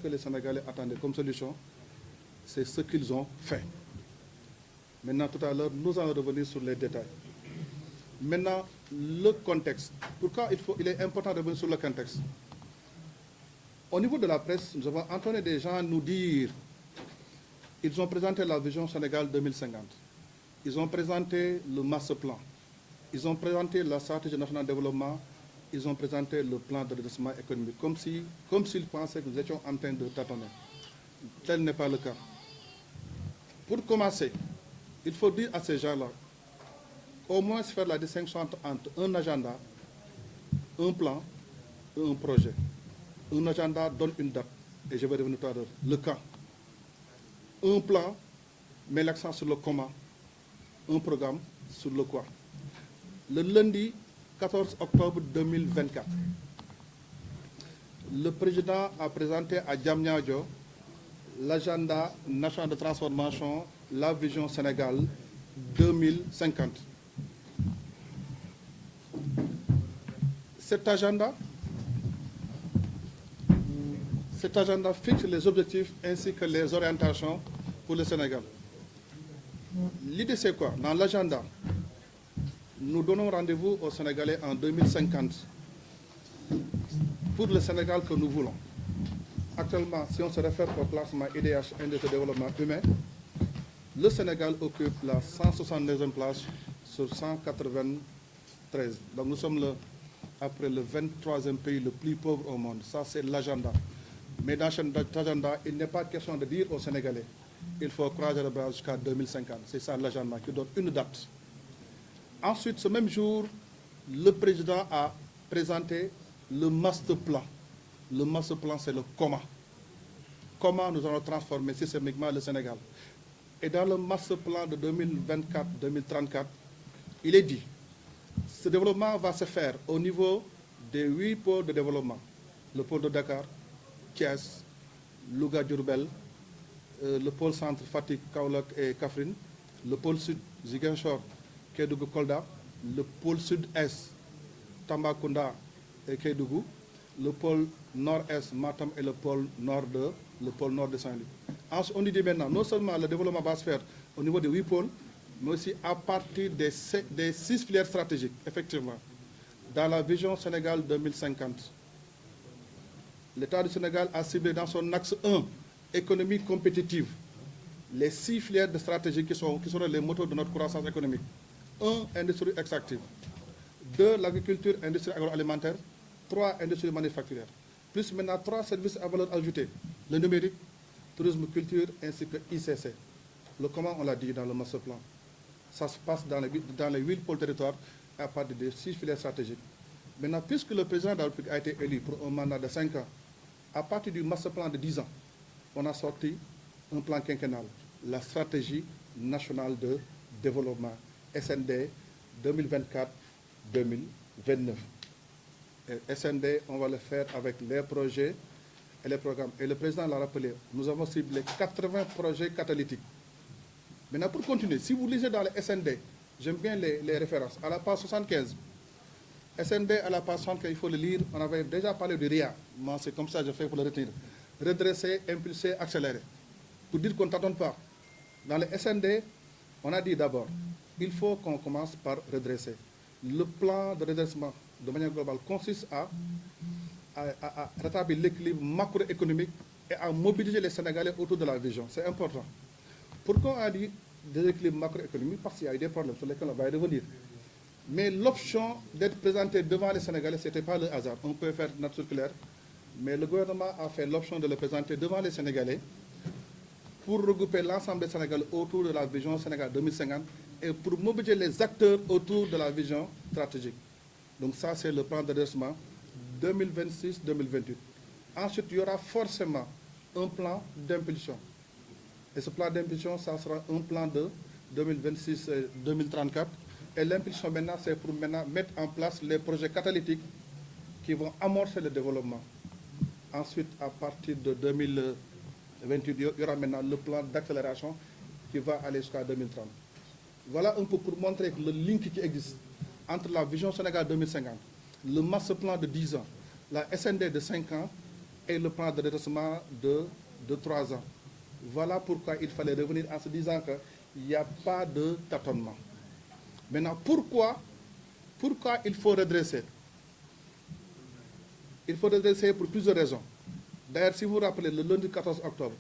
que les Sénégalais attendaient comme solution, c'est ce qu'ils ont fait. Maintenant, tout à l'heure, nous allons revenir sur les détails. Maintenant, le contexte. Pourquoi il est important de revenir sur le contexte? Au niveau de la presse, nous avons entendu des gens nous dire ils ont présenté la vision Sénégal 2050. Ils ont présenté le master plan. Ils ont présenté la stratégie nationale de développement. Ils ont présenté le plan de redressement économique, comme s'ils pensaient que nous étions en train de tâtonner. Tel n'est pas le cas. Pour commencer, il faut dire à ces gens-là, au moins faire la distinction entre un agenda, un plan et un projet. Un agenda donne une date, et je vais revenir tout à l'heure, le quand. Un plan met l'accent sur le comment, un programme sur le quoi. Le lundi 14 octobre 2024, le président a présenté à Diamniadio l'agenda national de transformation, la vision Sénégal 2050. Cet agenda fixe les objectifs ainsi que les orientations pour le Sénégal. L'idée, c'est quoi? Dans l'agenda, nous donnons rendez-vous aux Sénégalais en 2050 pour le Sénégal que nous voulons. Actuellement, si on se réfère au classement IDH, Index de développement humain, le Sénégal occupe la 169e place sur 193. Donc nous sommes après le 23e pays le plus pauvre au monde. Ça, c'est l'agenda. Mais dans cet agenda, il n'est pas question de dire aux Sénégalais il faut croiser le bras jusqu'à 2050. C'est ça l'agenda qui donne une date. Ensuite, ce même jour, le président a présenté le master plan. Le master plan, c'est le comment. Comment nous allons transformer systémiquement le Sénégal. Et dans le master plan de 2024-2034, il est dit, ce développement va se faire au niveau des 8 pôles de développement. Le pôle de Dakar, Thiès, Louga, Diourbel, le pôle centre Fatick, Kaolack et Kaffrine, le pôle sud, Ziguinchor, Kédougou, Kolda, le pôle sud-est, Tambacounda et Kédougou, le pôle nord-est, Matam et le pôle nord de Saint-Louis. Ensuite, on dit maintenant, non seulement le développement va se faire au niveau des 8 pôles, mais aussi à partir des 6 filières stratégiques, effectivement, dans la vision Sénégal 2050. L'État du Sénégal a ciblé dans son axe 1, économie compétitive, les 6 filières de stratégie qui seront les moteurs de notre croissance économique. 1, industrie extractive. 2, l'agriculture, industrie agroalimentaire. 3, industrie manufacturière. Plus maintenant 3 services à valeur ajoutée. Le numérique, tourisme, culture, ainsi que ICC. Le comment, on l'a dit dans le master plan. Ça se passe dans les 8 pôles territoires à partir des 6 filières stratégiques. Maintenant, puisque le président de la République a été élu pour un mandat de 5 ans, à partir du master plan de 10 ans, on a sorti un plan quinquennal, la stratégie nationale de développement, SND 2024-2029. SND, on va le faire avec les projets et les programmes. Et le président l'a rappelé, nous avons ciblé 80 projets catalytiques. Maintenant, pour continuer, si vous lisez dans les SND, j'aime bien les références, à la page 75, SND à la page 75, il faut le lire, on avait déjà parlé du RIA, moi c'est comme ça que je fais pour le retenir. Redresser, impulser, accélérer. Pour dire qu'on ne t'attend pas. Dans les SND, on a dit d'abord, il faut qu'on commence par redresser. Le plan de redressement, de manière globale, consiste à rétablir l'équilibre macroéconomique et à mobiliser les Sénégalais autour de la vision. C'est important. Pourquoi on a dit déséquilibre macroéconomique? Parce qu'il y a eu des problèmes sur lesquels on va y revenir. Mais l'option d'être présenté devant les Sénégalais, ce n'était pas le hasard. On peut faire notre circulaire, mais le gouvernement a fait l'option de le présenter devant les Sénégalais pour regrouper l'ensemble des Sénégalais autour de la vision Sénégal 2050 et pour mobiliser les acteurs autour de la vision stratégique. Donc ça, c'est le plan de redressement 2026-2028. Ensuite, il y aura forcément un plan d'impulsion. Et ce plan d'impulsion, ça sera un plan de 2026-2034. Et l'impulsion maintenant, c'est pour mettre en place les projets catalytiques qui vont amorcer le développement. Ensuite, à partir de 2028, il y aura maintenant le plan d'accélération qui va aller jusqu'à 2030. Voilà un peu pour montrer le lien qui existe entre la vision Sénégal 2050, le master plan de 10 ans, la SND de 5 ans et le plan de redressement de 3 ans. Voilà pourquoi il fallait revenir en se disant qu'il n'y a pas de tâtonnement. Maintenant, pourquoi il faut redresser? Il faut redresser pour plusieurs raisons. D'ailleurs, si vous vous rappelez, le lundi 14 octobre,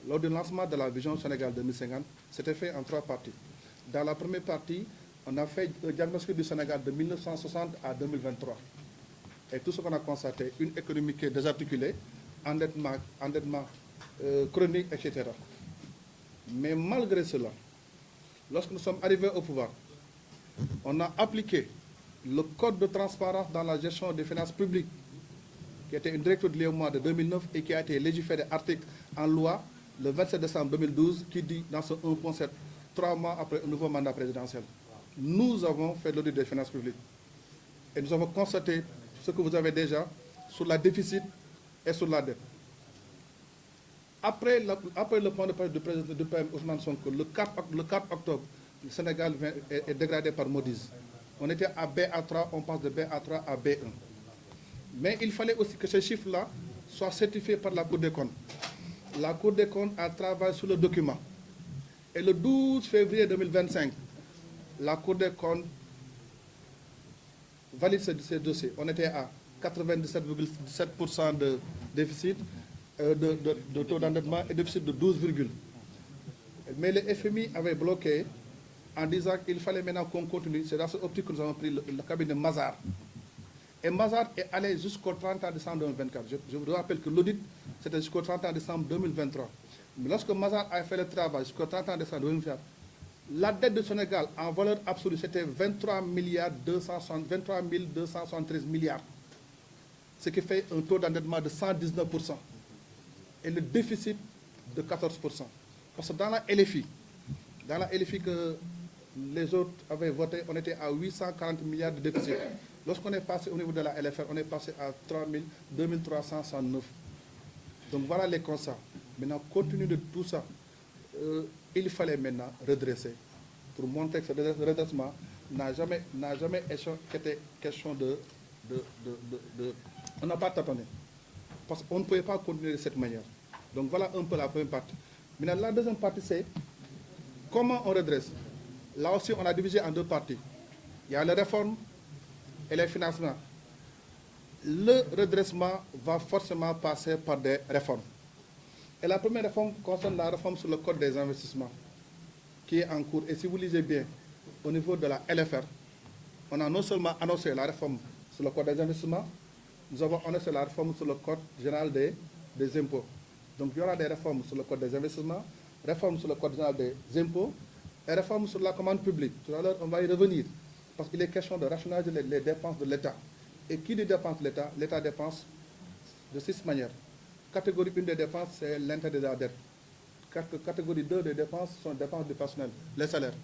lors du lancement de la Vision Sénégal 2050, c'était fait en 3 parties. Dans la première partie, on a fait le diagnostic du Sénégal de 1960 à 2023. Et tout ce qu'on a constaté, une économie qui est désarticulée, endettement chronique, etc. Mais malgré cela, lorsque nous sommes arrivés au pouvoir, on a appliqué le code de transparence dans la gestion des finances publiques, qui était une directive de l'UEMOA de 2009 et qui a été légiférée article en loi le 27 décembre 2012, qui dit dans ce 1.7, 3 mois après un nouveau mandat présidentiel. Nous avons fait l'audit des finances publiques et nous avons constaté ce que vous avez déjà sur la déficit et sur la dette. Après le point de presse du président du PM Ousmane Sonko, le 4 octobre, le Sénégal est dégradé par Moody's. On était à BA3, on passe de BA3 à B1. Mais il fallait aussi que ces chiffres-là soient certifiés par la Cour des comptes. La Cour des comptes a travaillé sur le document. Et le 12 février 2025, la Cour des comptes valide ce dossier. On était à 97,7% de déficit, de taux d'endettement et déficit de 12, mais le FMI avait bloqué en disant qu'il fallait maintenant qu'on continue. C'est dans cette optique que nous avons pris le cabinet Mazars. Et Mazars est allé jusqu'au 30 décembre 2024. Je vous rappelle que l'audit, c'était jusqu'au 30 décembre 2023. Mais lorsque Mazars a fait le travail jusqu'au 30 décembre 2024, la dette du Sénégal en valeur absolue, c'était 23 273 milliards. Ce qui fait un taux d'endettement de 119%. Et le déficit de 14%. Parce que dans la LFI que les autres avaient voté, on était à 840 milliards de déficit. Lorsqu'on est passé au niveau de la LFR, on est passé à 2369. Donc voilà les constats. Maintenant, compte tenu de tout ça, il fallait maintenant redresser pour montrer que ce redressement n'a jamais été question de on n'a pas tâtonné. Parce qu'on ne pouvait pas continuer de cette manière. Donc voilà un peu la première partie. Maintenant, la deuxième partie, c'est comment on redresse. Là aussi, on a divisé en 2 parties. Il y a les réformes et les financements. Le redressement va forcément passer par des réformes. Et la première réforme concerne la réforme sur le code des investissements, qui est en cours. Et si vous lisez bien, au niveau de la LFR, on a non seulement annoncé la réforme sur le code des investissements, nous avons annoncé la réforme sur le code général des impôts. Donc il y aura des réformes sur le code des investissements, réformes sur le code général des impôts et réformes sur la commande publique. Tout à l'heure, on va y revenir, parce qu'il est question de rationaliser les dépenses de l'État. Et qui dit dépenses de l'État? L'État dépense de 6 manières. Catégorie 1 des dépenses, c'est l'intérêt de la dette. Catégorie 2 des dépenses sont les dépenses du personnel, les salaires.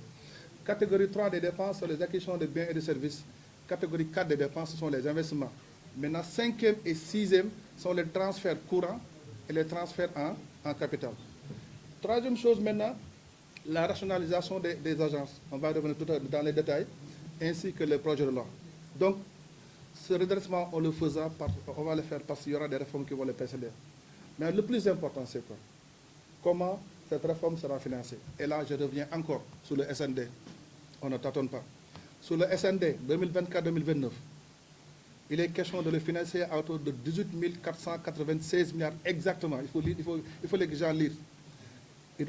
Catégorie 3 des dépenses sont les acquisitions de biens et de services. Catégorie 4 des dépenses, ce sont les investissements. Maintenant, 5e et 6e sont les transferts courants et les transferts en capital. Troisième chose maintenant, la rationalisation des agences. On va revenir tout à l'heure dans les détails, ainsi que les projets de loi. Donc, ce redressement, on va le faire parce qu'il y aura des réformes qui vont les précéder. Mais le plus important, c'est quoi? Comment cette réforme sera financée? Et là, je reviens encore sur le SND. On ne tâtonne pas. Sur le SND 2024-2029, il est question de le financer à hauteur de 18 496 milliards exactement. Il faut les gens lire.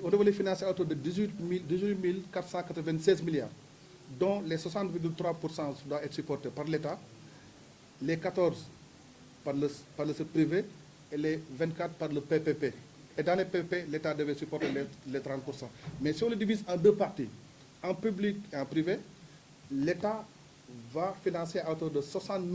On devait les financer à hauteur de 18 496 milliards, dont les 60,3% doivent être supportés par l'État, les 14 par le secteur privé et les 24 par le PPP. Et dans les PPP, l'État devait supporter les 30%. Mais si on le divise en 2 parties, en public et en privé, l'État va financer à hauteur de 69